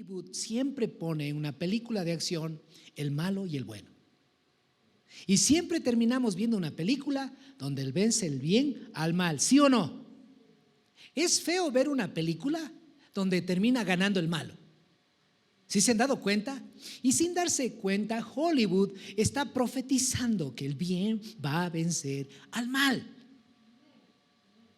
Hollywood siempre pone en una película de acción el malo y el bueno. Y siempre terminamos viendo una película donde él vence el bien al mal, ¿sí o no? Es feo ver una película donde termina ganando el malo. ¿Sí se han dado cuenta? Y sin darse cuenta, Hollywood está profetizando que el bien va a vencer al mal.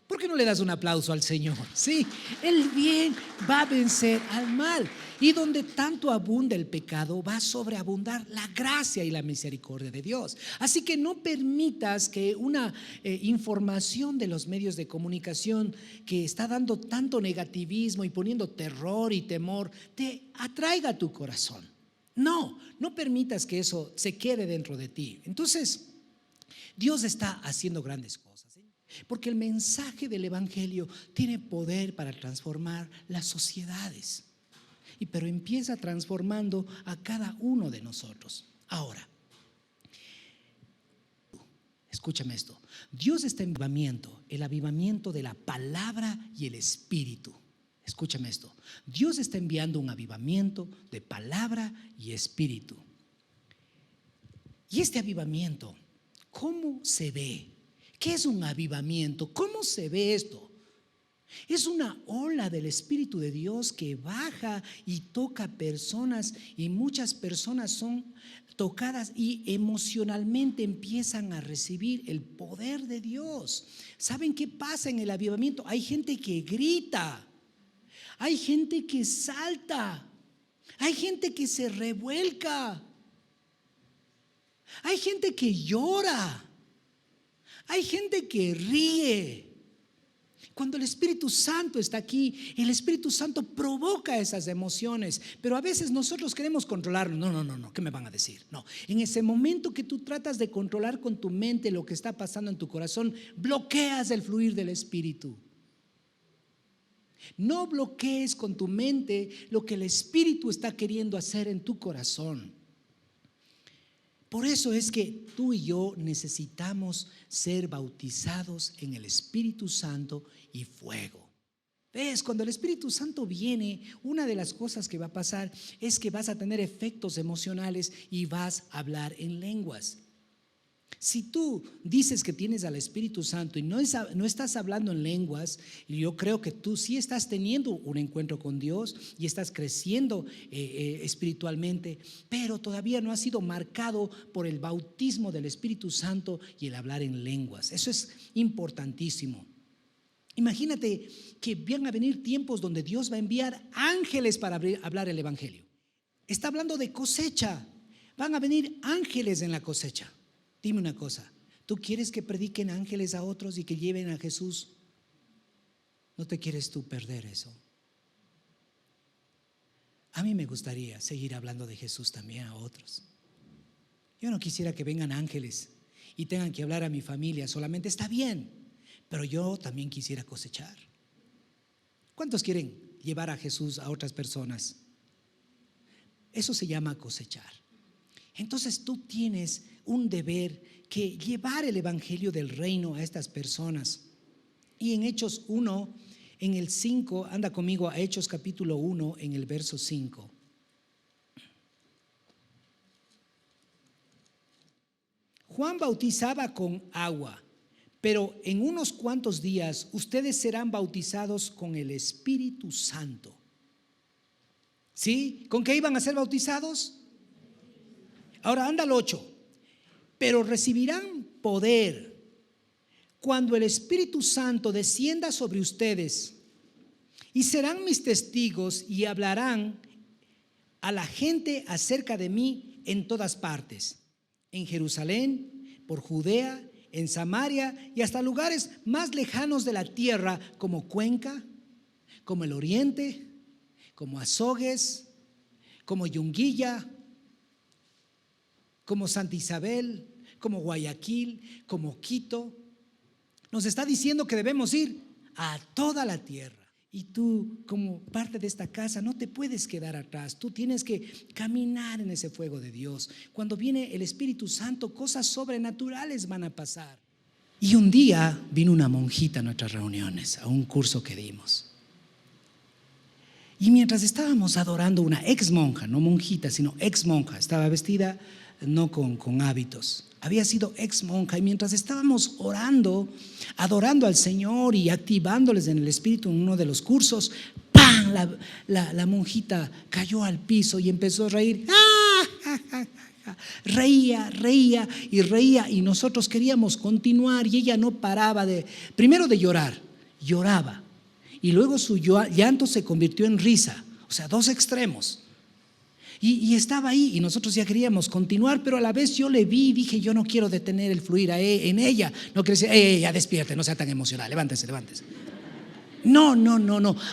¿Por qué no le das un aplauso al Señor? Sí, el bien va a vencer al mal. Y donde tanto abunda el pecado, va a sobreabundar la gracia y la misericordia de Dios. Así que no permitas que una información de los medios de comunicación que está dando tanto negativismo y poniendo terror y temor te atraiga a tu corazón. No permitas que eso se quede dentro de ti. Entonces, Dios está haciendo grandes cosas. Porque el mensaje del Evangelio tiene poder para transformar las sociedades. Pero empieza transformando a cada uno de nosotros. Ahora, escúchame esto. Dios está en el avivamiento de la palabra y el espíritu. Escúchame esto. Dios está enviando un avivamiento de palabra y espíritu. Y este avivamiento, ¿cómo se ve? ¿Qué es un avivamiento? ¿Cómo se ve esto? Es una ola del Espíritu de Dios que baja y toca personas, y muchas personas son tocadas y emocionalmente empiezan a recibir el poder de Dios. ¿Saben qué pasa en el avivamiento? Hay gente que grita, hay gente que salta, hay gente que se revuelca, hay gente que llora, hay gente que ríe. Cuando el Espíritu Santo está aquí, el Espíritu Santo provoca esas emociones, pero a veces nosotros queremos controlarlo. No, ¿qué me van a decir? No, en ese momento que tú tratas de controlar con tu mente lo que está pasando en tu corazón, bloqueas el fluir del Espíritu. No bloquees con tu mente lo que el Espíritu está queriendo hacer en tu corazón. Por eso es que tú y yo necesitamos ser bautizados en el Espíritu Santo y fuego. ¿Ves? Cuando el Espíritu Santo viene, una de las cosas que va a pasar es que vas a tener efectos emocionales y vas a hablar en lenguas. Si tú dices que tienes al Espíritu Santo y no estás hablando en lenguas, yo creo que tú sí estás teniendo un encuentro con Dios y estás creciendo espiritualmente, pero todavía no has sido marcado por el bautismo del Espíritu Santo y el hablar en lenguas. Eso es importantísimo. Imagínate que van a venir tiempos donde Dios va a enviar ángeles para hablar el Evangelio. Está hablando de cosecha. Van a venir ángeles en la cosecha. Dime una cosa, ¿tú quieres que prediquen ángeles a otros y que lleven a Jesús? ¿No te quieres tú perder eso? A mí me gustaría seguir hablando de Jesús también a otros. Yo no quisiera que vengan ángeles y tengan que hablar a mi familia solamente. Está bien, pero yo también quisiera cosechar. ¿Cuántos quieren llevar a Jesús a otras personas? Eso se llama cosechar. Entonces tú tienes un deber que llevar el evangelio del reino a estas personas. Y en Hechos 1, en el 5, anda conmigo a Hechos capítulo 1, en el verso 5. Juan bautizaba con agua, pero en unos cuantos días ustedes serán bautizados con el Espíritu Santo. ¿Sí? ¿Con qué iban a ser bautizados? Ahora anda al 8. Pero recibirán poder cuando el Espíritu Santo descienda sobre ustedes, y serán mis testigos y hablarán a la gente acerca de mí en todas partes, en Jerusalén, por Judea, en Samaria y hasta lugares más lejanos de la tierra, como Cuenca, como el Oriente, como Azogues, como Yunguilla, como Santa Isabel, como Guayaquil, como Quito. Nos está diciendo que debemos ir a toda la tierra. Y tú, como parte de esta casa, no te puedes quedar atrás. Tú tienes que caminar en ese fuego de Dios. Cuando viene el Espíritu Santo, cosas sobrenaturales van a pasar. Y un día vino una monjita a nuestras reuniones, a un curso que dimos. Y mientras estábamos adorando, una ex monja, no monjita, sino ex monja, estaba vestida no con hábitos, había sido ex monja, y mientras estábamos orando, adorando al Señor y activándoles en el Espíritu en uno de los cursos, ¡pam! La monjita cayó al piso y empezó a reír. ¡Ah! Reía y reía, y nosotros queríamos continuar, y ella no paraba primero de llorar, lloraba, y luego su llanto se convirtió en risa, o sea, dos extremos. Y estaba ahí, y nosotros ya queríamos continuar, pero a la vez yo le vi y dije: yo no quiero detener el fluir en ella. No quiero decir: ya despierte, no sea tan emocional, levántese. No,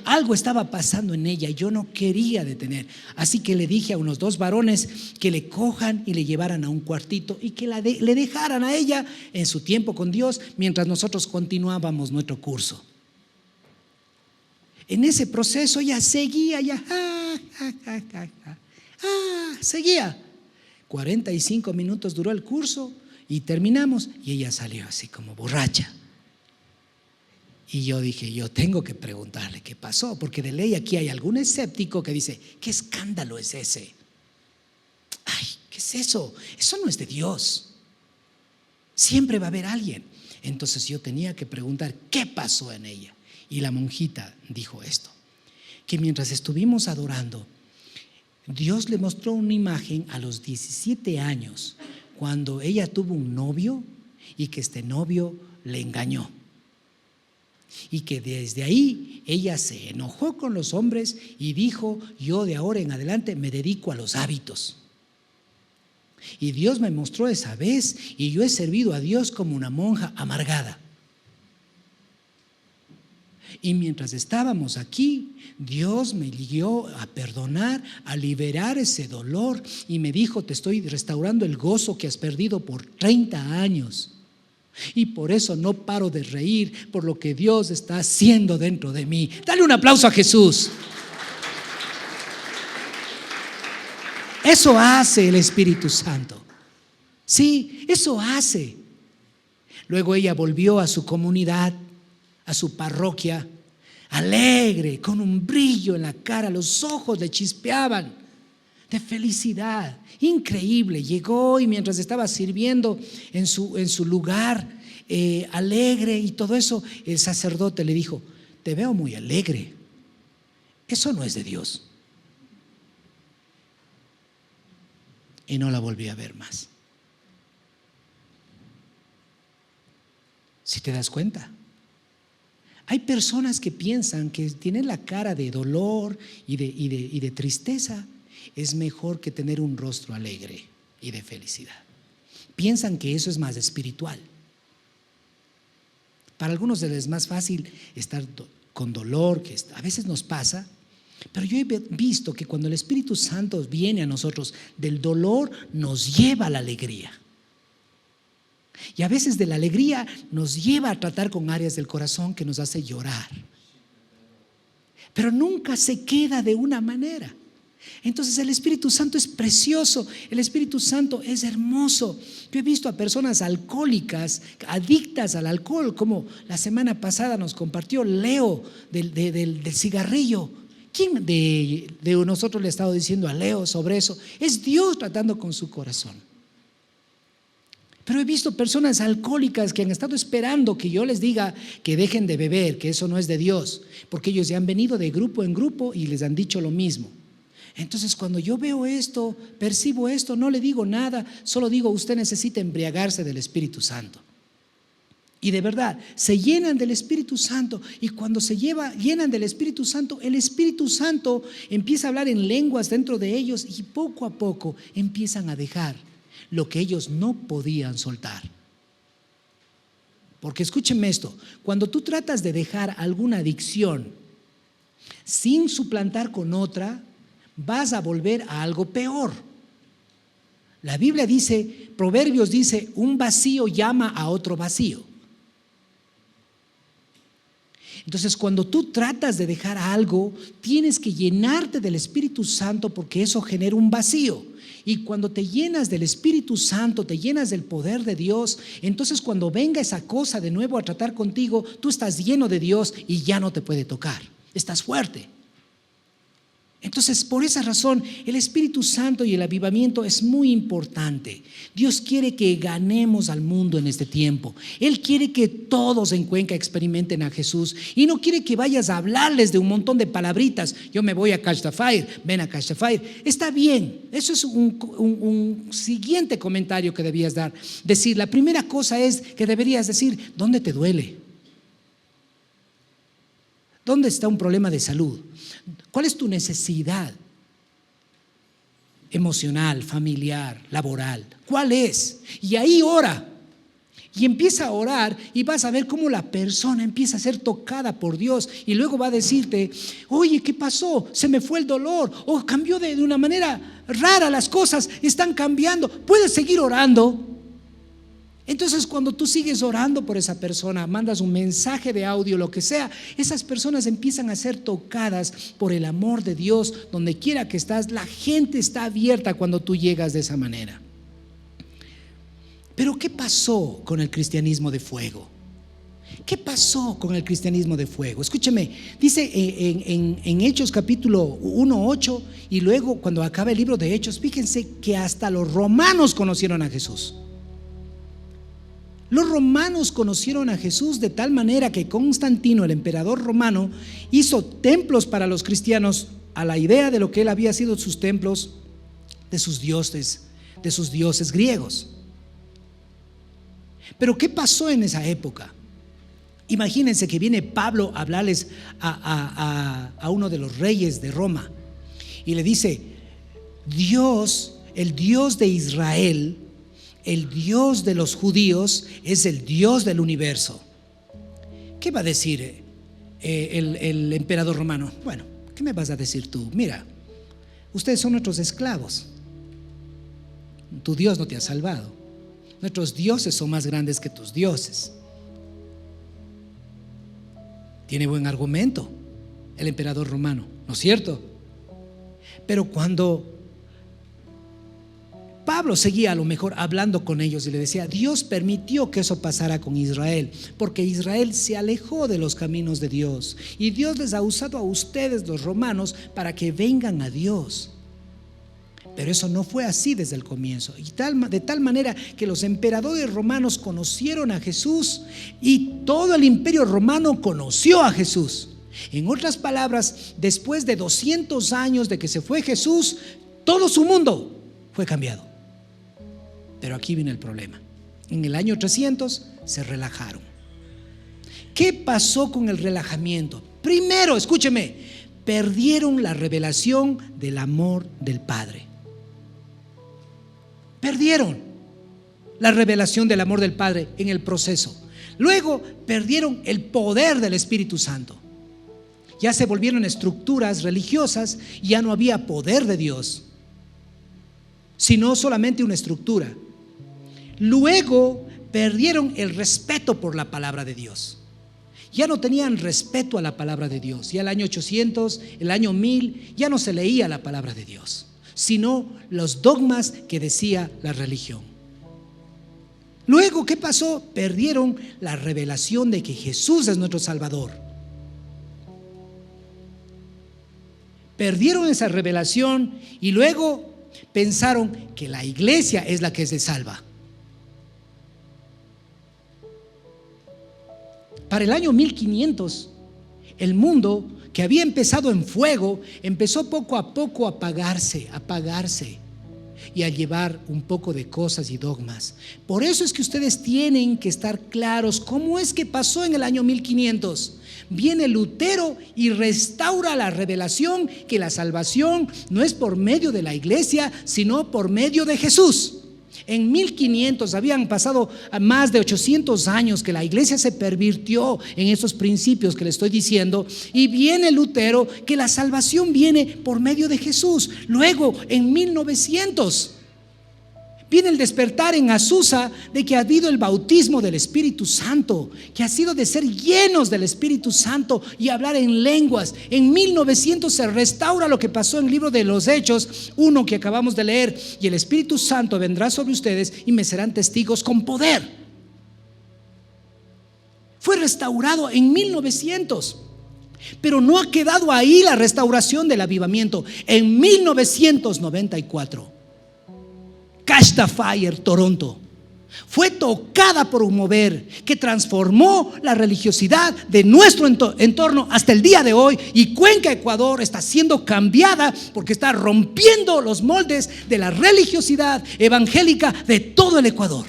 algo estaba pasando en ella y yo no quería detener. Así que le dije a unos 2 varones que le cojan y le llevaran a un cuartito y que le dejaran a ella en su tiempo con Dios mientras nosotros continuábamos nuestro curso. En ese proceso ella seguía, seguía. 45 minutos duró el curso y terminamos, y ella salió así como borracha. Y yo dije: yo tengo que preguntarle qué pasó, porque de ley aquí hay algún escéptico que dice: ¿qué escándalo es ese? Ay, ¿qué es eso? Eso no es de Dios. Siempre va a haber alguien. Entonces yo tenía que preguntar qué pasó en ella. Y la monjita dijo esto: que mientras estuvimos adorando, Dios le mostró una imagen a los 17 años, cuando ella tuvo un novio y que este novio le engañó. Y que desde ahí ella se enojó con los hombres y dijo: yo de ahora en adelante me dedico a los hábitos. Y Dios me mostró esa vez, y yo he servido a Dios como una monja amargada. Y mientras estábamos aquí, Dios me guió a perdonar, a liberar ese dolor, y me dijo: te estoy restaurando el gozo que has perdido por 30 años. Y por eso no paro de reír por lo que Dios está haciendo dentro de mí. Dale un aplauso a Jesús. Eso hace el Espíritu Santo. Sí, eso hace. Luego ella volvió a su comunidad, a su parroquia, alegre, con un brillo en la cara, los ojos le chispeaban de felicidad, increíble. Llegó, y mientras estaba sirviendo en su lugar, alegre y todo eso, el sacerdote le dijo: te veo muy alegre, eso no es de Dios. Y no la volví a ver más. Si te das cuenta, hay personas que piensan que tienen la cara de dolor y de tristeza es mejor que tener un rostro alegre y de felicidad. Piensan que eso es más espiritual. Para algunos les es más fácil estar con dolor, que a veces nos pasa, pero yo he visto que cuando el Espíritu Santo viene a nosotros, del dolor nos lleva a la alegría. Y a veces de la alegría nos lleva a tratar con áreas del corazón que nos hace llorar. Pero nunca se queda de una manera. Entonces el Espíritu Santo es precioso, el Espíritu Santo es hermoso. Yo he visto a personas alcohólicas, adictas al alcohol, como la semana pasada nos compartió Leo del cigarrillo. ¿Quién de nosotros le ha estado diciendo a Leo sobre eso? Es Dios tratando con su corazón. Pero he visto personas alcohólicas que han estado esperando que yo les diga que dejen de beber, que eso no es de Dios, porque ellos ya han venido de grupo en grupo y les han dicho lo mismo. Entonces cuando yo veo esto, percibo esto, no le digo nada, solo digo: usted necesita embriagarse del Espíritu Santo. Y de verdad, se llenan del Espíritu Santo, y cuando se llenan del Espíritu Santo, el Espíritu Santo empieza a hablar en lenguas dentro de ellos, y poco a poco empiezan a dejar lo que ellos no podían soltar. Porque escúchenme esto: cuando tú tratas de dejar alguna adicción sin suplantar con otra, vas a volver a algo peor. La Biblia dice, Proverbios dice: un vacío llama a otro vacío. Entonces cuando tú tratas de dejar algo, tienes que llenarte del Espíritu Santo, porque eso genera un vacío. Y cuando te llenas del Espíritu Santo, te llenas del poder de Dios, entonces cuando venga esa cosa de nuevo a tratar contigo, tú estás lleno de Dios y ya no te puede tocar. Estás fuerte. Entonces, por esa razón, el Espíritu Santo y el avivamiento es muy importante. Dios quiere que ganemos al mundo en este tiempo. Él quiere que todos en Cuenca experimenten a Jesús y no quiere que vayas a hablarles de un montón de palabritas. Yo me voy a Catch the Fire, ven a Catch the Fire. Está bien, eso es un siguiente comentario que debías dar. Decir, la primera cosa es que deberías decir, ¿dónde te duele? ¿Dónde está un problema de salud? ¿Cuál es tu necesidad emocional, familiar, laboral? ¿Cuál es? Y ahí ora. Y empieza a orar y vas a ver cómo la persona empieza a ser tocada por Dios y luego va a decirte, oye, ¿qué pasó? Se me fue el dolor o cambió de una manera rara, las cosas están cambiando. ¿Puedes seguir orando? Entonces, cuando tú sigues orando por esa persona, mandas un mensaje de audio, lo que sea, esas personas empiezan a ser tocadas por el amor de Dios. Donde quiera que estás, la gente está abierta cuando tú llegas de esa manera. Pero ¿qué pasó con el cristianismo de fuego? ¿Qué pasó con el cristianismo de fuego? Escúcheme, dice en Hechos capítulo 1:8 y luego cuando acaba el libro de Hechos, fíjense que hasta los romanos conocieron a Jesús. Los romanos conocieron a Jesús de tal manera que Constantino, el emperador romano, hizo templos para los cristianos a la idea de lo que él había sido sus templos de sus dioses griegos. Pero ¿qué pasó en esa época? Imagínense que viene Pablo a hablarles a uno de los reyes de Roma y le dice, Dios, el Dios de Israel, el Dios de los judíos, es el Dios del universo. ¿Qué va a decir el emperador romano? Bueno, ¿qué me vas a decir tú? Mira, ustedes son nuestros esclavos. Tu Dios no te ha salvado. Nuestros dioses son más grandes que tus dioses. Tiene buen argumento el emperador romano, ¿no es cierto? Pero cuando Pablo seguía a lo mejor hablando con ellos y le decía, Dios permitió que eso pasara con Israel, porque Israel se alejó de los caminos de Dios y Dios les ha usado a ustedes, los romanos, para que vengan a Dios. Pero eso no fue así desde el comienzo, y de tal manera que los emperadores romanos conocieron a Jesús y todo el imperio romano conoció a Jesús. En otras palabras, después de 200 años de que se fue Jesús, todo su mundo fue cambiado. Pero aquí viene el problema. En el año 300 se relajaron. ¿Qué pasó con el relajamiento? Primero, escúcheme, perdieron la revelación del amor del Padre. Perdieron la revelación del amor del Padre en el proceso. Luego perdieron el poder del Espíritu Santo. Ya se volvieron estructuras religiosas y ya no había poder de Dios, sino solamente una estructura. Luego perdieron el respeto por la palabra de Dios. Ya no tenían respeto a la palabra de Dios. Ya el año 800, el año 1000, ya no se leía la palabra de Dios, sino los dogmas que decía la religión. Luego, ¿qué pasó? Perdieron la revelación de que Jesús es nuestro Salvador. Perdieron esa revelación y luego pensaron que la iglesia es la que se salva. Para el año 1500, el mundo que había empezado en fuego empezó poco a poco a apagarse y a llevar un poco de cosas y dogmas. Por eso es que ustedes tienen que estar claros cómo es que pasó en el año 1500. Viene Lutero y restaura la revelación que la salvación no es por medio de la iglesia, sino por medio de Jesús. En 1500 habían pasado más de 800 años que la iglesia se pervirtió en esos principios que le estoy diciendo, y viene Lutero que la salvación viene por medio de Jesús. Luego en 1900 viene el despertar en Azusa de que ha habido el bautismo del Espíritu Santo, que ha sido de ser llenos del Espíritu Santo y hablar en lenguas. En 1900 se restaura lo que pasó en el libro de los Hechos 1 que acabamos de leer, y el Espíritu Santo vendrá sobre ustedes y me serán testigos con poder. Fue restaurado en 1900. Pero no ha quedado ahí la restauración del avivamiento. En 1994, Catch the Fire, Toronto, fue tocada por un mover que transformó la religiosidad de nuestro entorno hasta el día de hoy. Y Cuenca, Ecuador, está siendo cambiada porque está rompiendo los moldes de la religiosidad evangélica de todo el Ecuador.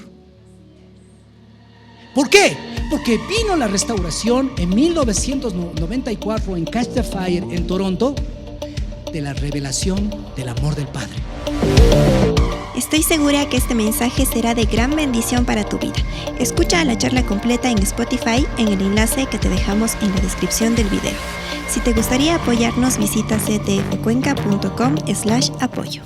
¿Por qué? Porque vino la restauración en 1994 en Catch the Fire en Toronto de la revelación del amor del Padre. Estoy segura que este mensaje será de gran bendición para tu vida. Escucha la charla completa en Spotify en el enlace que te dejamos en la descripción del video. Si te gustaría apoyarnos, visita ctfcuenca.com/apoyo.